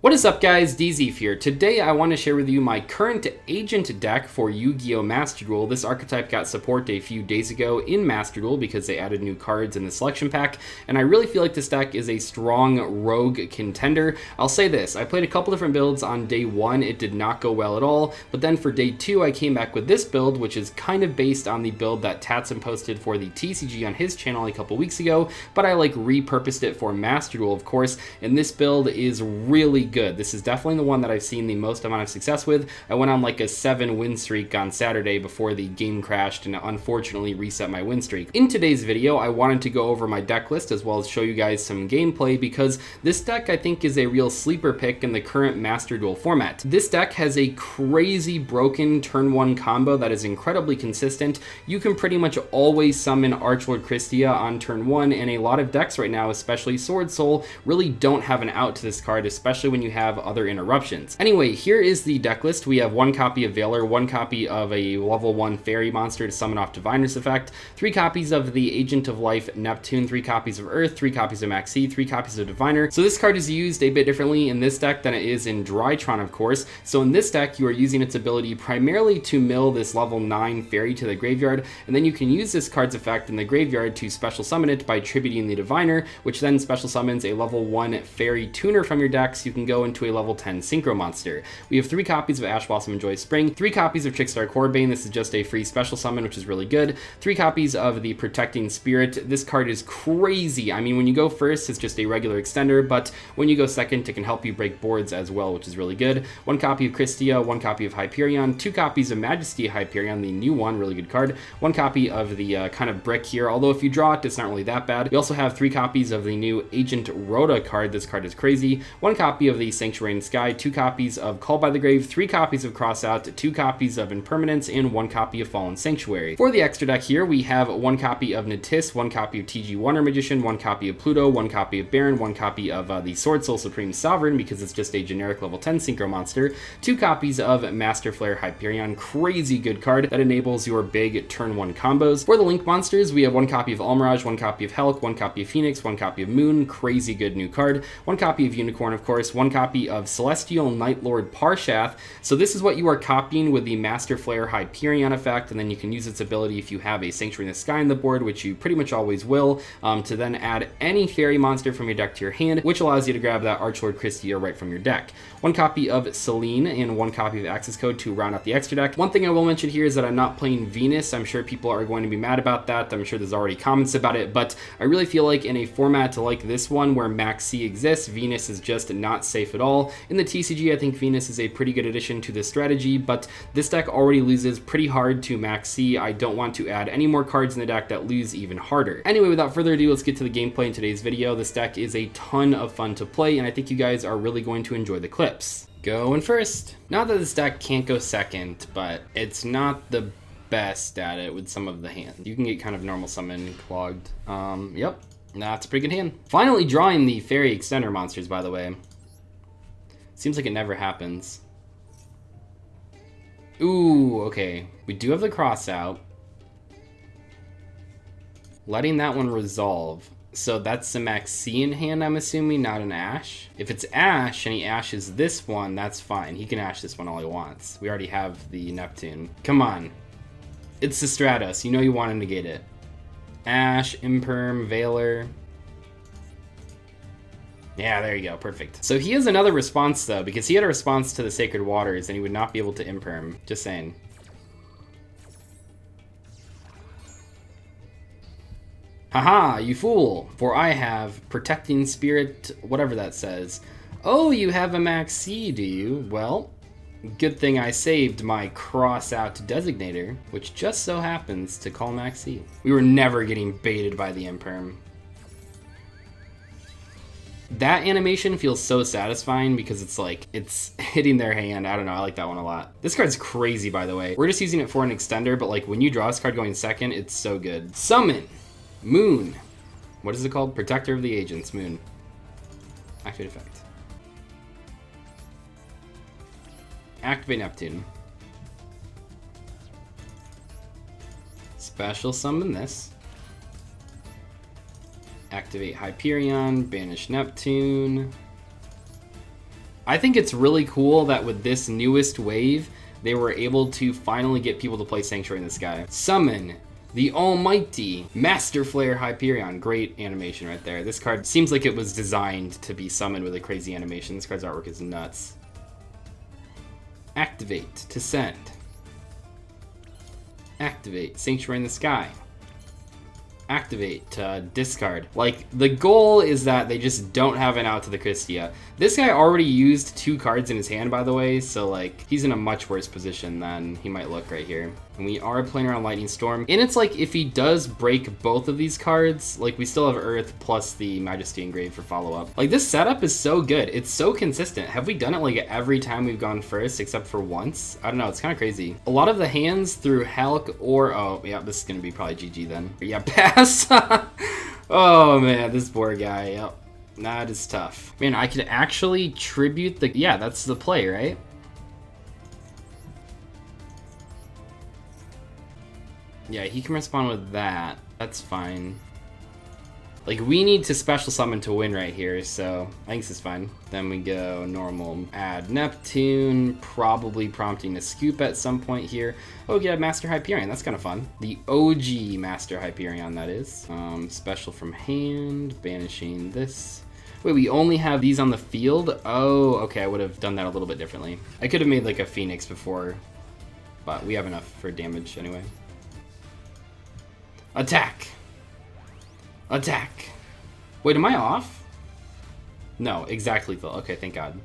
What is up guys, Dzeeff here. Today I want to share with you my current agent deck for Yu-Gi-Oh! Master Duel. This archetype got support a few days ago in Master Duel because they added new cards in the selection pack, and I really feel like this deck is a strong rogue contender. I'll say this, I played a couple different builds on day 1, it did not go well at all, but then for day 2 I came back with this build, which is kind of based on the build that Tatson posted for the TCG on his channel a couple weeks ago, but I repurposed it for Master Duel of course, and this build is really good. This is definitely the one that I've seen the most amount of success with. I went on like a 7 win streak on Saturday before the game crashed and unfortunately reset my win streak. In today's video, I wanted to go over my deck list as well as show you guys some gameplay because this deck I think is a real sleeper pick in the current Master Duel format. This deck has a crazy broken turn 1 combo that is incredibly consistent. You can pretty much always summon Archlord Christia on turn 1, and a lot of decks right now, especially Sword Soul, really don't have an out to this card, especially when you have other interruptions. Anyway, here is the deck list. We have 1 copy of Valor, 1 copy of a level 1 fairy monster to summon off Diviner's Effect, 3 copies of the Agent of Life Neptune, 3 copies of Earth, 3 copies of Maxi, 3 copies of Diviner. So this card is used a bit differently in this deck than it is in Drytron, of course. So in this deck, you are using its ability primarily to mill this level 9 fairy to the graveyard, and then you can use this card's effect in the graveyard to special summon it by tributing the Diviner, which then special summons a level 1 fairy tuner from your deck, so you can go into a level 10 synchro monster. We have 3 copies of Ash Blossom and Joy Spring, 3 copies of Trickstar Corebane, this is just a free special summon which is really good, 3 copies of the Protecting Spirit. This card is crazy. I mean, when you go first it's just a regular extender, but when you go second it can help you break boards as well, which is really good. 1 copy of Christia, 1 copy of Hyperion, 2 copies of Majesty Hyperion, the new one, really good card, 1 copy of the kind of brick here, although if you draw it it's not really that bad. We also have 3 copies of the new Agent Rhoda card. This card is crazy. 1 copy of the Sanctuary in Sky, 2 copies of Call by the Grave, 3 copies of Crossout, 2 copies of Impermanence, and 1 copy of Fallen Sanctuary. For the extra deck here, we have 1 copy of Natis, 1 copy of TG Wonder Magician, 1 copy of Pluto, 1 copy of Baron, 1 copy of the Sword Soul Supreme Sovereign because it's just a generic level 10 synchro monster, 2 copies of Master Flare Hyperion, crazy good card that enables your big turn 1 combos. For the Link monsters, we have 1 copy of Almirage, 1 copy of Helk, 1 copy of Phoenix, 1 copy of Moon, crazy good new card, 1 copy of Unicorn of course, 1 copy of Celestial Night Lord Parshath. So this is what you are copying with the Master Flare Hyperion effect, and then you can use its ability if you have a Sanctuary in the Sky on the board, which you pretty much always will, to then add any fairy monster from your deck to your hand, which allows you to grab that Archlord Christia right from your deck. 1 copy of Selene and 1 copy of Access Code to round out the extra deck. One thing I will mention here is that I'm not playing Venus. I'm sure people are going to be mad about that. I'm sure there's already comments about it, but I really feel like in a format like this one where Maxi exists, Venus is just not safe at all. In the TCG, I think Venus is a pretty good addition to this strategy, but this deck already loses pretty hard to Maxi. I don't want to add any more cards in the deck that lose even harder. Anyway, without further ado, let's get to the gameplay in today's video. This deck is a ton of fun to play, and I think you guys are really going to enjoy the clips. Going first. Not that this deck can't go second, but it's not the best at it with some of the hands. You can get kind of normal summon clogged. Yep, that's a pretty good hand. Finally drawing the fairy extender monsters, by the way. Seems like it never happens. Ooh, okay. We do have the cross out. Letting that one resolve. So that's the Maxi in hand, I'm assuming, not an Ash. If it's Ash and he ashes this one, that's fine. He can Ash this one all he wants. We already have the Neptune. Come on. It's the Stratos. You know you want to negate it. Ash, Imperm, Valor. Yeah, there you go. Perfect. So he has another response, though, because he had a response to the Sacred Waters, and he would not be able to Imperm. Just saying. Haha, you fool! For I have Protecting Spirit, whatever that says. Oh, you have a Maxi, do you? Well, good thing I saved my cross-out designator, which just so happens to call Maxi. We were never getting baited by the Imperm. That animation feels so satisfying because it's like, it's hitting their hand. I don't know, I like that one a lot. This card's crazy, by the way. We're just using it for an extender, but like when you draw this card going second, it's so good. Summon! Moon. What is it called? Protector of the Agents. Moon. Activate effect. Activate Neptune. Special summon this. Activate Hyperion. Banish Neptune. I think it's really cool that with this newest wave, they were able to finally get people to play Sanctuary in the Sky. Summon the almighty Master Flare Hyperion. Great animation right there. This card seems like it was designed to be summoned with a crazy animation. This card's artwork is nuts. Activate to send. Activate Sanctuary in the Sky. Activate to discard. Like, the goal is that they just don't have an out to the Christia. This guy already used 2 cards in his hand, by the way, so like, he's in a much worse position than he might look right here. And we are playing around Lightning Storm. And it's like, if he does break both of these cards, like, we still have Earth plus the Majesty Engraved for follow-up. Like, this setup is so good. It's so consistent. Have we done it like every time we've gone first, except for once? I don't know, it's kind of crazy. A lot of the hands through Hulk or, oh, yeah, this is gonna be probably GG then. But yeah, pass. Oh man, this board guy, yep. That is tough. Man, I could actually tribute the, yeah, that's the play, right? Yeah, he can respond with that. That's fine. Like, we need to special summon to win right here, so I think this is fine. Then we go normal, add Neptune, probably prompting a scoop at some point here. Oh, get a Master Hyperion, that's kind of fun. The OG Master Hyperion, that is. Special from hand, banishing this. Wait, we only have these on the field? Oh, okay, I would have done that a little bit differently. I could have made like a Phoenix before, but we have enough for damage anyway. Attack! Attack! Wait, am I off? No, exact lethal. Okay, thank God.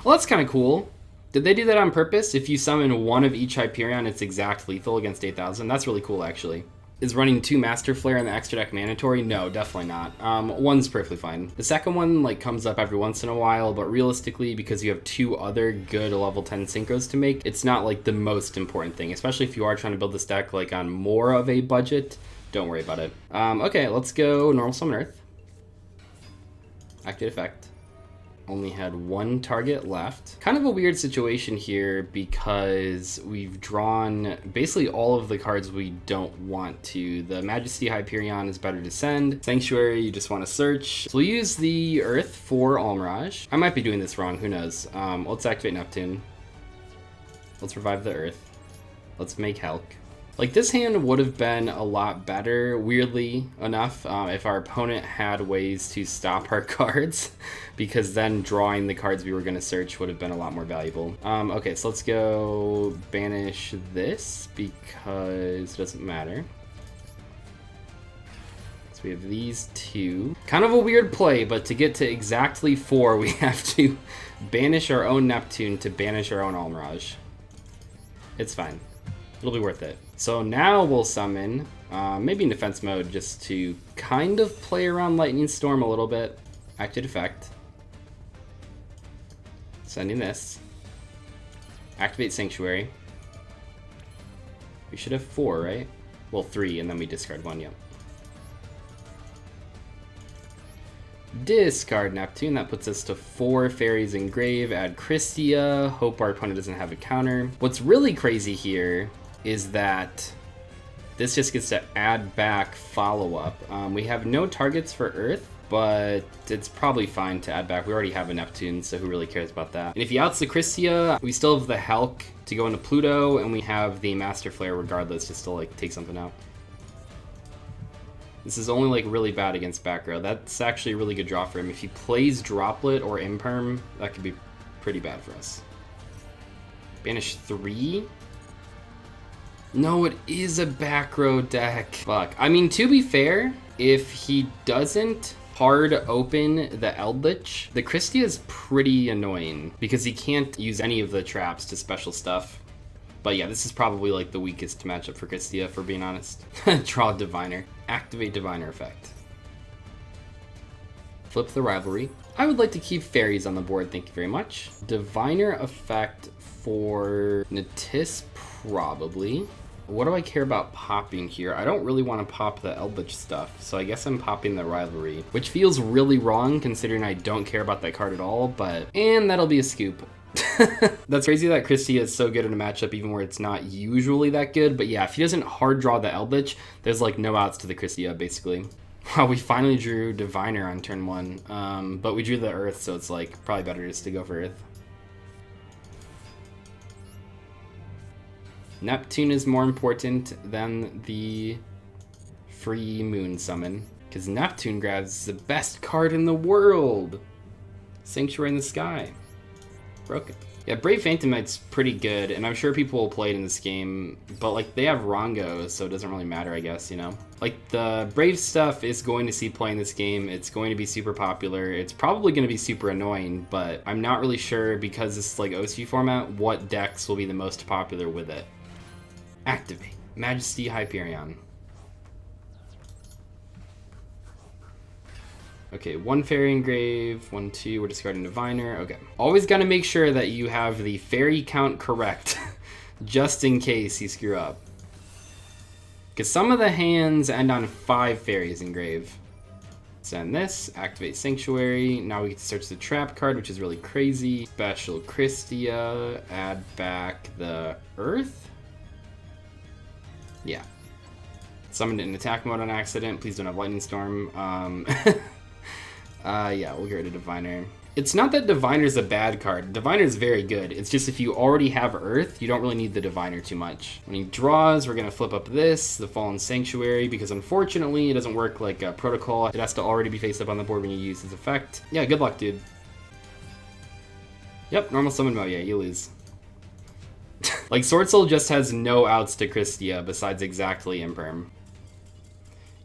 Well, that's kind of cool. Did they do that on purpose? If you summon one of each Hyperion, it's exact lethal against 8,000. That's really cool, actually. Is running 2 Master Flare in the extra deck mandatory? No, definitely not. One's perfectly fine. The second one like comes up every once in a while, but realistically, because you have 2 other good level 10 synchros to make, it's not like the most important thing, especially if you are trying to build this deck like on more of a budget. Don't worry about it. Okay, let's go normal summon Earth. Activate effect. Only had 1 target left. Kind of a weird situation here because we've drawn basically all of the cards we don't want to. The Majesty Hyperion is better to send. Sanctuary, you just want to search. So we'll use the Earth for Almirage. I might be doing this wrong, who knows. Let's activate Neptune. Let's revive the Earth. Let's make Hulk. Like, this hand would have been a lot better, weirdly enough, if our opponent had ways to stop our cards, because then drawing the cards we were going to search would have been a lot more valuable. Okay, so let's go banish this, because it doesn't matter. So we have these 2. Kind of a weird play, but to get to exactly 4, we have to banish our own Neptune to banish our own Almirage. It's fine. It'll be worth it. So now we'll summon, maybe in defense mode, just to kind of play around Lightning Storm a little bit. Activate effect. Sending this. Activate Sanctuary. We should have 4, right? Well, 3, and then we discard 1, yep. Discard Neptune, that puts us to 4 fairies in grave, add Christia, hope our opponent doesn't have a counter. What's really crazy here is that this just gets to add back follow-up. We have no targets for Earth, but it's probably fine to add back. We already have a Neptune, so who really cares about that? And if he outs the Christia, we still have the Hulk to go into Pluto, and we have the Master Flare regardless, just to like take something out. This is only like really bad against back row. That's actually a really good draw for him. If he plays Droplet or Imperm, that could be pretty bad for us. Banish 3? No, it is a back row deck. Fuck. I mean, to be fair, if he doesn't hard open the Eldritch, the Christia is pretty annoying because he can't use any of the traps to special stuff. But yeah, this is probably like the weakest matchup for Christia, for being honest. Draw Diviner. Activate Diviner effect. Flip the Rivalry. I would like to keep fairies on the board, thank you very much. Diviner effect for Natis, probably. What do I care about popping here? I don't really want to pop the Eldritch stuff, so I guess I'm popping the Rivalry, which feels really wrong considering I don't care about that card at all, but... And that'll be a scoop. That's crazy that Christia is so good in a matchup even where it's not usually that good, but yeah, if he doesn't hard draw the Eldritch, there's like no outs to the Christia, basically. Wow, we finally drew Diviner on turn 1, but we drew the Earth, so it's like probably better just to go for Earth. Neptune is more important than the free moon summon, because Neptune grabs the best card in the world. Sanctuary in the Sky. Broken. Yeah, Brave Phantom Knight's pretty good, and I'm sure people will play it in this game, but like they have Rongo, so it doesn't really matter, I guess, you know? Like the Brave stuff is going to see play in this game, it's going to be super popular, it's probably going to be super annoying, but I'm not really sure, because this is like OC format, what decks will be the most popular with it. Activate. Majesty Hyperion. Okay, 1 Fairy Engrave, 1, 2, we're discarding Diviner. Okay. Always gotta make sure that you have the fairy count correct, just in case you screw up. Because some of the hands end on 5 Fairies Engrave. Send this, activate Sanctuary. Now we get to search the trap card, which is really crazy. Special Christia, add back the Earth? Yeah. Summoned it in attack mode on accident. Please don't have Lightning Storm. Yeah, we'll get rid of Diviner. It's not that Diviner's a bad card. Diviner's very good. It's just if you already have Earth, you don't really need the Diviner too much. When he draws, we're going to flip up this, the Fallen Sanctuary, because unfortunately it doesn't work like Protocol. It has to already be face up on the board when you use this effect. Yeah, good luck, dude. Yep, normal summon mode. Yeah, you lose. Like, Sword Soul just has no outs to Christia besides exactly Imperm.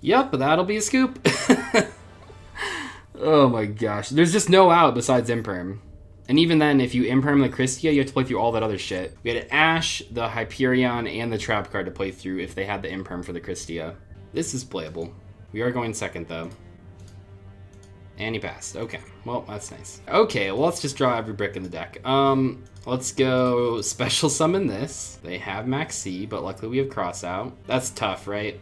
Yep, that'll be a scoop. Oh my gosh. There's just no out besides Imperm. And even then, if you Imperm the Christia, you have to play through all that other shit. We had Ash, the Hyperion, and the Trap card to play through if they had the Imperm for the Christia. This is playable. We are going second, though. And he passed. Okay. Well, that's nice. Okay, well, let's just draw every brick in the deck. Let's go special summon this. They have Max C, but luckily we have Cross Out. That's tough, right?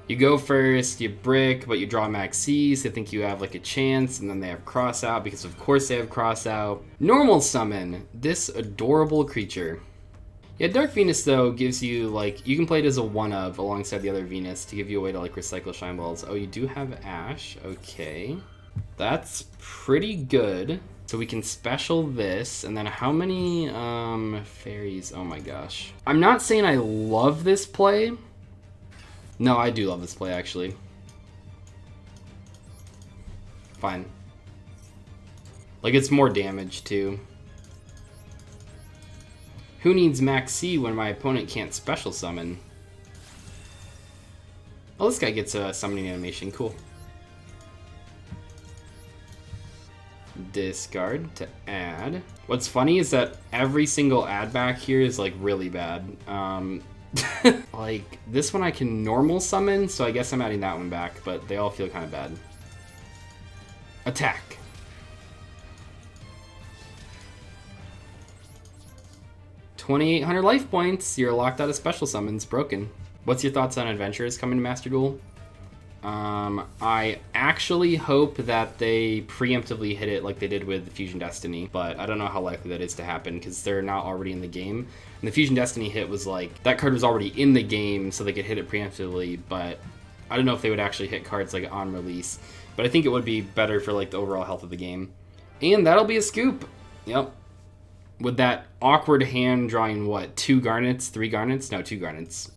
You go first, you brick, but you draw Max C, so they think you have like a chance, and then they have Cross Out, because of course they have Cross Out. Normal summon this adorable creature. Yeah, Dark Venus, though, gives you, like, you can play it as a one-of alongside the other Venus to give you a way to, like, recycle Shine Balls. Oh, you do have Ash. Okay. That's pretty good. So we can special this, and then how many fairies? Oh my gosh. I'm not saying I love this play. No, I do love this play, actually. Fine. Like, it's more damage, too. Who needs Max C when my opponent can't special summon? Oh, this guy gets a summoning animation. Cool. Discard to add. What's funny is that every single add back here is, like, really bad. Like, this one I can normal summon, so I guess I'm adding that one back, but they all feel kind of bad. Attack. $2,800 life points. You're locked out of special summons. Broken. What's your thoughts on Adventurers coming to Master Duel? I actually hope that they preemptively hit it like they did with the Fusion Destiny, but I don't know how likely that is to happen because they're not already in the game. And the Fusion Destiny hit was like, that card was already in the game, so they could hit it preemptively, but I don't know if they would actually hit cards like on release. But I think it would be better for like the overall health of the game. And that'll be a scoop. Yep. With that awkward hand drawing, what, 2 garnets? 3 garnets? No, 2 garnets.